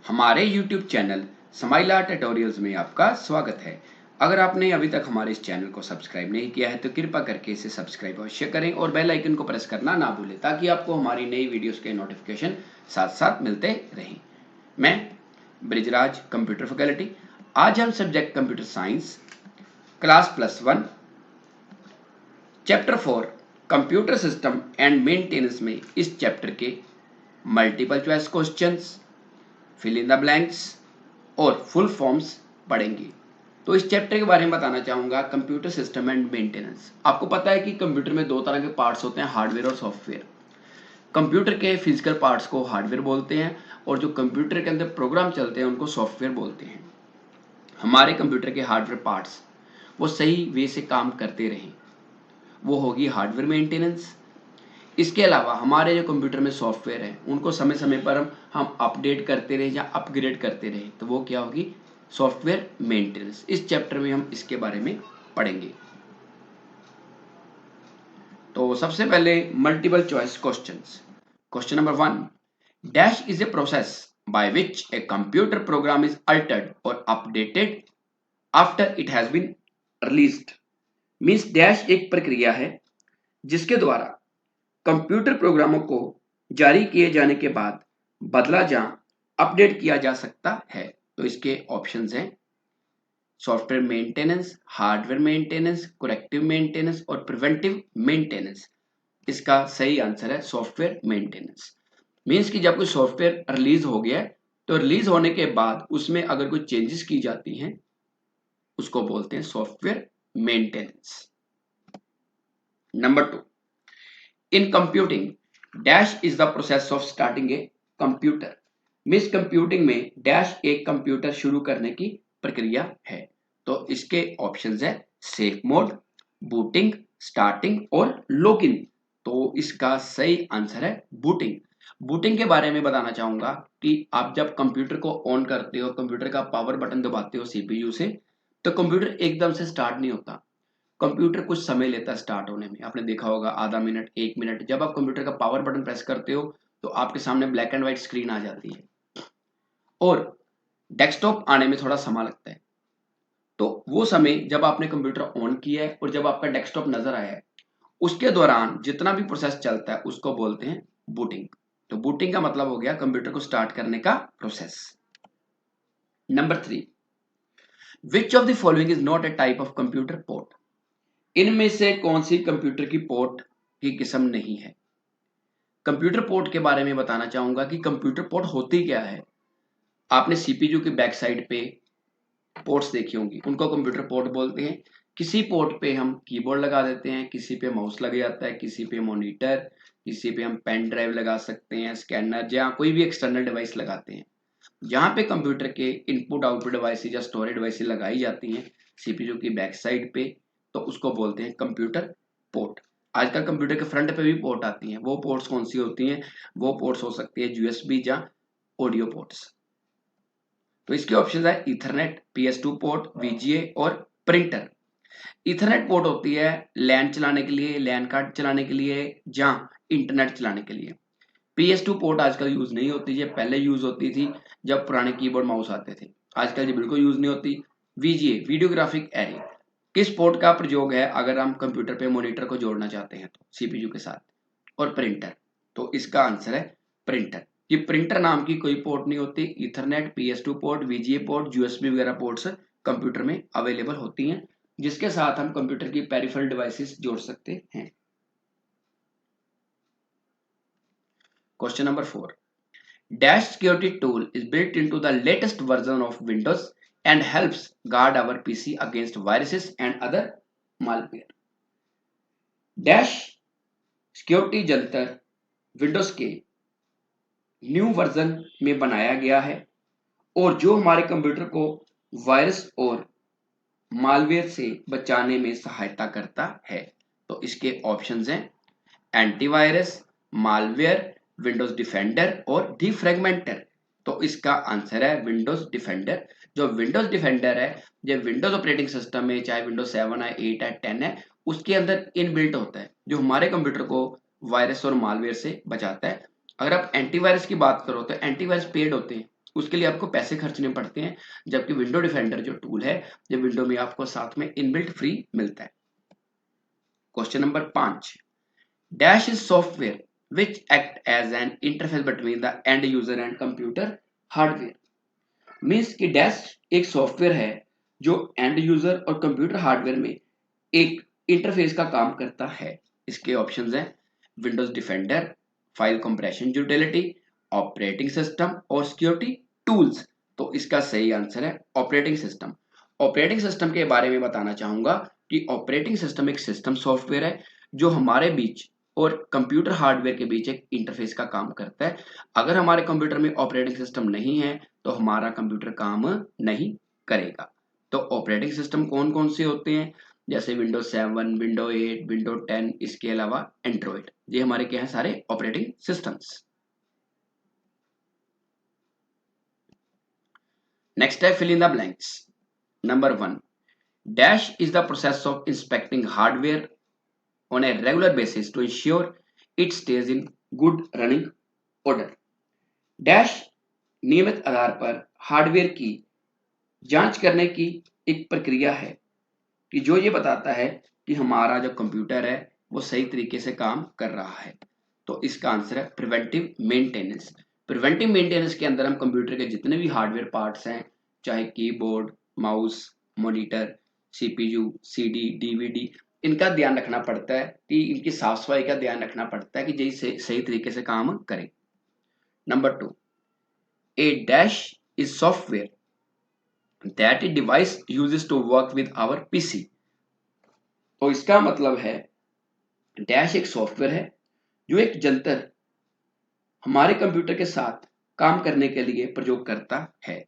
हमारे YouTube channel स्माइला tutorials में आपका स्वागत है। अगर आपने अभी तक हमारे इस चैनल को सब्सक्राइब नहीं किया है तो कृपया करके इसे सब्सक्राइब अवश्य करें और बेल आइकन को प्रेस करना ना भूलें ताकि आपको हमारी नई वीडियोस के नोटिफिकेशन साथ साथ मिलते रहें। मैं ब्रिजराज कंप्यूटर फैकल्टी। आज हम subject computer science class +1 chapter 4 computer system and maintenance में इस चैप्टर के multiple choice questions, fill in the blanks और फुल फॉर्म्स पढ़ेंगे। तो इस चैप्टर के बारे में बताना चाहूँगा कंप्यूटर सिस्टम एंड मेंटेनेंस। आपको पता है कि कंप्यूटर में दो तरह के पार्ट्स होते हैं, हार्डवेयर और सॉफ्टवेयर। कंप्यूटर के फिजिकल पार्ट्स को हार्डवेयर बोलते हैं और जो कंप्यूटर के अंदर प्रोग्राम चलते हैं उनको सॉफ्टवेयर बोलते हैं। हमारे कंप्यूटर के हार्डवेयर पार्ट्स वो सही वे से काम करते रहें, वो होगी हार्डवेयर मेंटेनेंस। इसके अलावा हमारे जो कंप्यूटर में सॉफ्टवेयर है उनको समय समय पर हम अपडेट करते रहे या अपग्रेड करते रहे तो वो क्या होगी, सॉफ्टवेयर मेंटेनेंस। इस चैप्टर में हम इसके बारे में पढ़ेंगे। तो सबसे पहले multiple choice questions. Question number 1, dash is a process by which a computer program is altered और updated after it has been released. Means dash एक प्रक्रिया है जिसके द्वारा कंप्यूटर प्रोग्रामों को जारी किए जाने के बाद बदला जा अपडेट किया जा सकता है। तो इसके ऑप्शंस हैं software maintenance, hardware maintenance, corrective maintenance और प्रिवेंटिव मेंटेनेंस। इसका सही आंसर है सॉफ्टवेयर मेंटेनेंस। मींस कि जब कोई सॉफ्टवेयर रिलीज हो गया है तो रिलीज होने के बाद उसमें अगर कोई चेंजेस की जाती हैं उसको बोलते हैं software maintenance. Number 2, in computing dash is the process of starting a computer। Miss computing में डैश एक कंप्यूटर शुरू करने की प्रक्रिया है। तो इसके ऑप्शंस है सेफ मोड, बूटिंग, स्टार्टिंग और लॉगिन। तो इसका सही आंसर है बूटिंग। बूटिंग के बारे में बताना चाहूंगा कि आप जब कंप्यूटर को ऑन करते हो, कंप्यूटर का पावर बटन दबाते हो सीपीयू से, तो कंप्यूटर एकदम से स्टार्ट नहीं होता। कंप्यूटर कुछ समय लेता है स्टार्ट होने में। आपने देखा होगा आधा मिनट, 1 मिनट। जब आप कंप्यूटर का पावर बटन प्रेस करते हो तो आपके सामने ब्लैक एंड व्हाइट स्क्रीन आ जाती है और डेस्कटॉप आने में थोड़ा समय लगता है। तो वो समय जब आपने कंप्यूटर ऑन किया है और जब आपका डेस्कटॉप नजर आया है उसके दौरान जितना भी प्रोसेस चलता है उसको बोलते हैं बूटिंग। तो बूटिंग का मतलब हो गया कंप्यूटर को स्टार्ट करने का process. Number 3, which of the following is not a type of computer port. इनमें से कौन सी कंप्यूटर की पोर्ट की किस्म नहीं है। कंप्यूटर पोर्ट के बारे में बताना चाहूंगा कि कंप्यूटर पोर्ट होती क्या है। आपने सीपीयू की बैक साइड पे पोर्ट्स देखी होंगी, उनको कंप्यूटर पोर्ट बोलते हैं। किसी पोर्ट पे हम कीबोर्ड लगा देते हैं, किसी पे माउस लग जाता है, किसी पे मॉनिटर, किसी पे हम पेन ड्राइव लगा सकते हैं, स्कैनर या कोई भी एक्सटर्नल डिवाइस लगाते हैं। जहां पे कंप्यूटर के इनपुट आउटपुट डिवाइसेज या स्टोरेज डिवाइसेज लगाई जाती हैं सीपीयू की बैक साइड पे, तो उसको बोलते हैं कंप्यूटर पोर्ट। आजकल कंप्यूटर के फ्रंट पे भी पोर्ट आती हैं। वो पोर्ट्स कौन सी होती हैं? वो पोर्ट्स हो सकती है यूएसबी या ऑडियो पोर्ट्स। तो इसके ऑप्शन है इथरनेट, PS2 पोर्ट, VGA और प्रिंटर। इथरनेट पोर्ट होती है लैन चलाने के लिए, लैन कार्ड चलाने के लिए या इंटरनेट चलाने के लिए। PS2 पोर्ट आजकल यूज नहीं होती, ये पहले यूज होती थी जब पुराने कीबोर्ड माउस आते थे। आजकल ये बिल्कुल यूज नहीं होती। VGA वीडियोग्राफिक एरे किस पोर्ट का प्रयोग है अगर हम कंप्यूटर पे मॉनिटर को जोड़ना चाहते हैं तो सीपीयू के साथ। और प्रिंटर, तो इसका आंसर है प्रिंटर। ये प्रिंटर नाम की कोई पोर्ट नहीं होती। Ethernet, PS2 port, VGA port, USB वगैरह पोर्ट्स कंप्यूटर में अवेलेबल होती हैं जिसके साथ हम कंप्यूटर की पेरिफेरल डिवाइसेस जोड़ सकते हैं। Question number 4, Dash security tool is built into the latest version of Windows and helps guard our PC against viruses and other malware। Dash security ज्यादातर विंडोज के न्यू वर्जन में बनाया गया है और जो हमारे कंप्यूटर को वायरस और मालवेयर से बचाने में सहायता करता है। तो इसके ऑप्शंस हैं एंटीवायरस, मालवेयर, विंडोज डिफेंडर और डिफ्रैगमेंटर। तो इसका आंसर है विंडोज डिफेंडर। जो विंडोज डिफेंडर है ये विंडोज ऑपरेटिंग सिस्टम में, चाहे विंडोज 7 है, 8 है, 10 है, उसके अंदर इनबिल्ट होता है जो हमारे कंप्यूटर को वायरस और मालवेयर से बचाता है। अगर आप एंटीवायरस की बात करो तो एंटीवायरस पेड होते हैं, उसके लिए आपको पैसे खर्चने पड़ते हैं, जबकि विंडो डिफेंडर जो टूल है ये विंडो में आपको साथ में इनबिल्ट फ्री मिलता है। Question number 5, dash is software which act as an interface between the end user and computer hardware. Means कि डैश एक सॉफ्टवेयर है जो एंड यूजर और कंप्यूटर हार्डवेयर में एक इंटरफेस का काम करता है। इसके ऑप्शंस हैं Windows defender, file compression utility, operating system और सिक्योरिटी टूल्स। तो इसका सही आंसर है ऑपरेटिंग सिस्टम। ऑपरेटिंग सिस्टम के बारे में बताना चाहूंगा कि ऑपरेटिंग सिस्टम एक सिस्टम सॉफ्टवेयर है जो हमारे बीच और कंप्यूटर हार्डवेयर के बीच एक इंटरफेस का काम करता है। अगर हमारे कंप्यूटर में ऑपरेटिंग सिस्टम नहीं है तो हमारा कंप्यूटर काम नहीं करेगा। तो ऑपरेटिंग सिस्टम कौन कौन से होते हैं, जैसे विंडोज 7, विंडो 8, विंडो 10, इसके अलावा एंड्रॉइड, ये हमारे क्या है सारे ऑपरेटिंग सिस्टम्स। नेक्स्ट है fill in the blanks. Number 1, dash is the process of inspecting hardware on a regular basis to ensure it stays in good running order। Dash नियमित आधार पर हार्डवेयर की जांच करने की एक प्रक्रिया है कि जो ये बताता है कि हमारा जो कंप्यूटर है वो सही तरीके से काम कर रहा है। तो इसका आंसर है प्रिवेंटिव मेंटेनेंस। प्रिवेंटिव मेंटेनेंस के अंदर हम कंप्यूटर के जितने भी हार्डवेयर पार्ट्स हैं, चाहे keyboard, mouse, monitor, CPU, CD, DVD, इनका ध्यान रखना पड़ता है कि इनकी साफ सफाई का ध्यान रखना पड़ता है कि जैसे सही तरीके से काम करें। Number 2, a dash is software that a device uses to work with our PC. तो इसका मतलब है डैश एक सॉफ्टवेयर है जो एक जंतर हमारे कंप्यूटर के साथ काम करने के लिए प्रयोग करता है।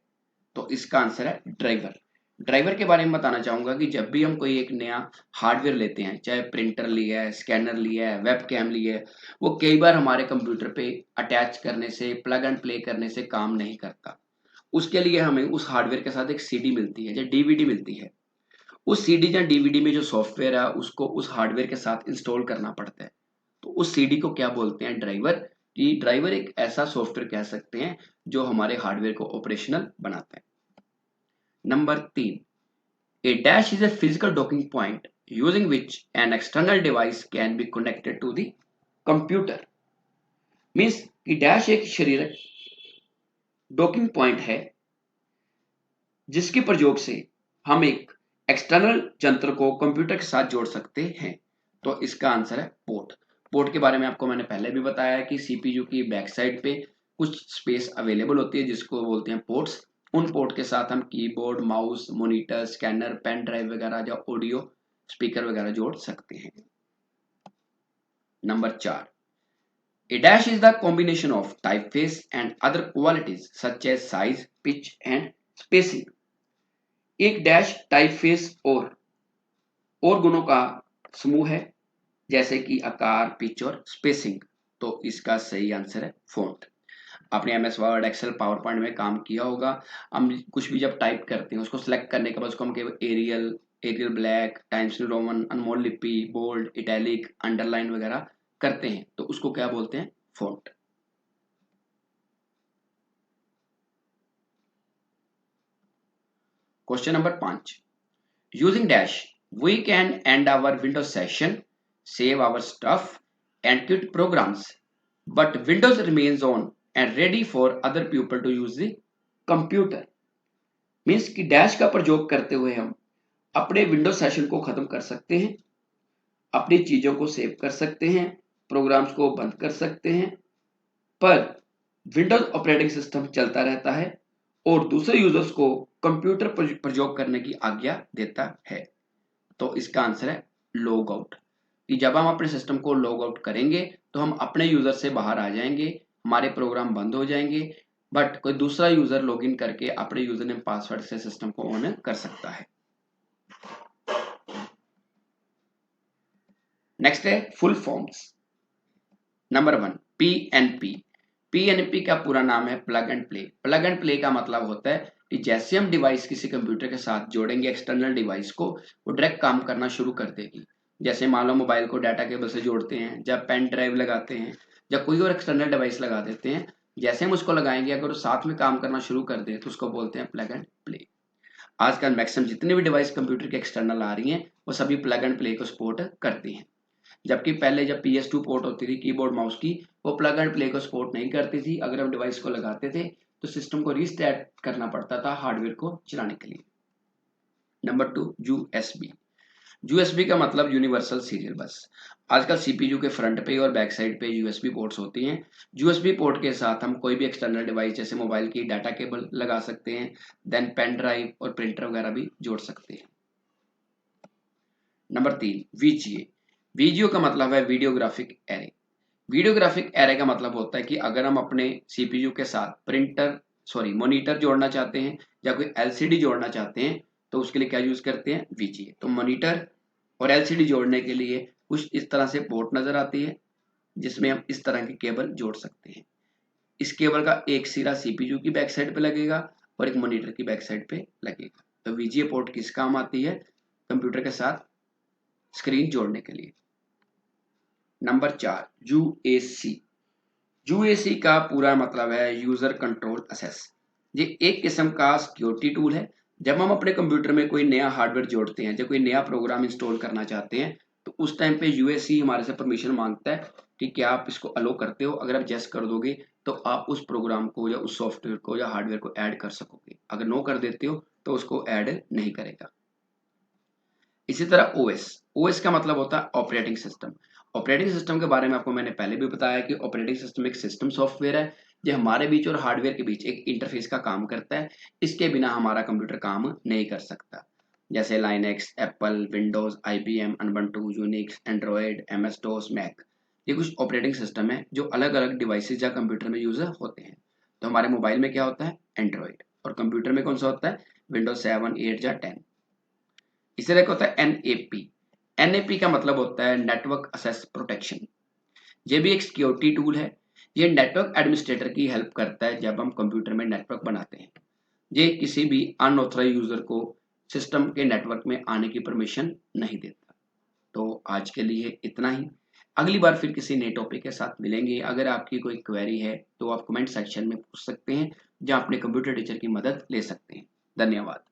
तो इसका आंसर है ड्राइवर। ड्राइवर के बारे में बताना चाहूंगा कि जब भी हम कोई एक नया हार्डवेयर लेते हैं, चाहे प्रिंटर लिया है, स्कैनर लिया है, वेब कैम लिया है, वो कई बार हमारे कंप्यूटर पे अटैच करने से, प्लग एंड प्ले करने से काम नहीं करता। उसके लिए हमें उस हार्डवेयर के साथ एक सीडी मिलती है या डीवीडी मिलती है। उस सीडी या डीवीडी में जो सॉफ्टवेयर है उसको उस हार्डवेयर के साथ इंस्टॉल करना पड़ता है। तो उस सीडी को क्या बोलते हैं, ड्राइवर। कि ड्राइवर एक ऐसा सॉफ्टवेयर कह सकते हैं जो हमारे हार्डवेयर को ऑपरेशनल बनाता है। Number 3, a dash is a physical docking point using which an external device can be connected to the computer। Means कि डैश एक शारीरिक डॉकिंग पॉइंट है जिसके प्रयोग से हम एक एक्सटर्नल यंत्र को कंप्यूटर के साथ जोड़ सकते हैं। तो इसका आंसर है पोर्ट। पोर्ट के बारे में आपको मैंने पहले भी बताया कि सीपीयू की बैक साइड पे कुछ स्पेस अवेलेबल होती है जिसको बोलते हैं पोर्ट्स। उन पोर्ट के साथ हम keyboard, mouse, monitor, scanner, pen drive वगैरह या ऑडियो स्पीकर वगैरह जोड़ सकते हैं। Number 4, a dash is the combination of typeface and other qualities such as size, pitch and spacing। एक डैश टाइपफेस और गुणों का समूह है जैसे कि आकार, पिच और स्पेसिंग। तो इसका सही आंसर है फॉन्ट। आपने MS Word, Excel, PowerPoint में काम किया होगा। हम कुछ भी जब टाइप करते हैं उसको सिलेक्ट करने के बाद उसको हम केवल Arial Black, Times New Roman, Anmol Lipi, bold, italic, underline वगैरह करते हैं तो उसको क्या बोलते हैं, font. Question number 5, using dash we can end our Windows session, save our stuff and quit programs, but Windows remains on and ready for other people to use the computer। Means कि dash का प्रयोग करते हुए हम अपने Windows session को खत्म कर सकते हैं, अपनी चीजों को सेव कर सकते हैं, प्रोग्राम्स को बंद कर सकते हैं, पर विंडोज ऑपरेटिंग सिस्टम चलता रहता है और दूसरे यूजर्स को कंप्यूटर प्रयोग करने की आज्ञा देता है। तो इसका आंसर है लॉग आउट। कि जब हम अपने सिस्टम को लॉग आउट करेंगे तो हम अपने यूजर से बाहर आ जाएंगे, हमारे प्रोग्राम बंद हो जाएंगे, बट कोई दूसरा यूजर लॉगिन करके अपने यूजर नेम पासवर्ड से सिस्टम को ऑन कर सकता है। नेक्स्ट है full forms. Number 1, PNP. PNP का पूरा नाम है plug and play. Plug and play का मतलब होता है कि जैसे हम डिवाइस किसी कंप्यूटर के साथ जोड़ेंगे एक्सटर्नल डिवाइस को, वो डायरेक्ट काम करना शुरू कर देगी। जैसे मान लो मोबाइल को डाटा केबल से जोड़ते हैं, जब पेन ड्राइव लगाते हैं, जब कोई और एक्सटर्नल डिवाइस लगा देते हैं जैसे हम उसको लगाएंगे अगर वो साथ में काम करना शुरू कर दे तो उसको बोलते हैं प्लग एंड प्ले। आजकल मैक्सिमम जितने भी डिवाइस कंप्यूटर के एक्सटर्नल आ रही हैं वो सभी प्लग एंड प्ले को सपोर्ट करती हैं। जबकि पहले जब PS2 पोर्ट होती थी कीबोर्ड माउस की, वो प्लग एंड प्ले को सपोर्ट नहीं करती थी। अगर हम डिवाइस को लगाते थे तो सिस्टम को रीस्टार्ट करना पड़ता था हार्डवेयर को चलाने के लिए। Number 2, USB. यूएसबी का मतलब यूनिवर्सल सीरियल बस। आजकल सीपीयू के फ्रंट पे और बैक साइड पे यूएसबी पोर्ट्स होती हैं। यूएसबी पोर्ट के साथ हम कोई भी एक्सटर्नल डिवाइस जैसे मोबाइल की डाटा केबल लगा सकते हैं, देन पेन ड्राइव और प्रिंटर वगैरह भी जोड़ सकते हैं। Number 3, VGA. वीजीओ का मतलब है वीडियोग्राफिक एरे। वीडियोग्राफिक एरे का मतलब होता है कि अगर हम अपने सीपीयू के साथ मॉनिटर जोड़ना चाहते हैं या कोई एलसीडी जोड़ना चाहते हैं तो उसके लिए क्या यूज करते हैं, वीजीए। तो मॉनिटर और एलसीडी जोड़ने के लिए कुछ इस तरह से पोर्ट नजर आती है जिसमें हम इस तरह की केबल जोड़ सकते हैं। इस केबल का एक सिरा सीपीयू की बैक साइड पे लगेगा और एक मॉनिटर की बैक साइड पे लगेगा। तो वीजीए पोर्ट किस काम आती है, कंप्यूटर के साथ स्क्रीन जोड़ने के लिए। Number 4, UAC. यूएसी का पूरा मतलब है यूजर कंट्रोल एक्सेस। ये एक किस्म का सिक्योरिटी टूल है। जब हम अपने कंप्यूटर में कोई नया हार्डवेयर जोड़ते हैं, जब कोई नया प्रोग्राम इंस्टॉल करना चाहते हैं तो उस टाइम पे यूएसी हमारे से परमिशन मांगता है कि क्या आप इसको अलो करते हो। अगर आप यस कर दोगे तो आप उस प्रोग्राम को या उस सॉफ्टवेयर को या हार्डवेयर को ऐड कर सकोगे। अगर नो कर देते हो तो उसको ऐड नहीं करेगा। इसी तरह ओएस। ओएस का मतलब होता है ऑपरेटिंग सिस्टम। ऑपरेटिंग सिस्टम के बारे में आपको मैंने पहले भी बताया कि ऑपरेटिंग सिस्टम एक सिस्टम सॉफ्टवेयर है जो हमारे बीच और हार्डवेयर के बीच एक इंटरफेस का काम करता है। इसके बिना हमारा कंप्यूटर काम नहीं कर सकता। जैसे Linux, Apple, Windows, IBM, Ubuntu, Unix, Android, MS-DOS, Mac. ये कुछ ऑपरेटिंग सिस्टम है जो अलग अलग डिवाइसेज या कंप्यूटर में यूज होते हैं। तो हमारे मोबाइल में क्या होता है, एंड्रॉयड। और कंप्यूटर में कौन सा होता है, विंडोज 7, 8 या 10। इसी तरह का होता है NAP। NAP का मतलब होता है नेटवर्क एक्सेस प्रोटेक्शन। ये भी एक सिक्योरिटी टूल है। ये नेटवर्क एडमिनिस्ट्रेटर की हेल्प करता है जब हम कंप्यूटर में नेटवर्क बनाते हैं। ये किसी भी अनऑथराइज्ड यूजर को सिस्टम के नेटवर्क में आने की परमिशन नहीं देता। तो आज के लिए इतना ही। अगली बार फिर किसी नए टॉपिक के साथ मिलेंगे। अगर आपकी कोई क्वेरी है तो आप कमेंट सेक्शन में पूछ सकते हैं जहां अपने कंप्यूटर टीचर की मदद ले सकते हैं। धन्यवाद।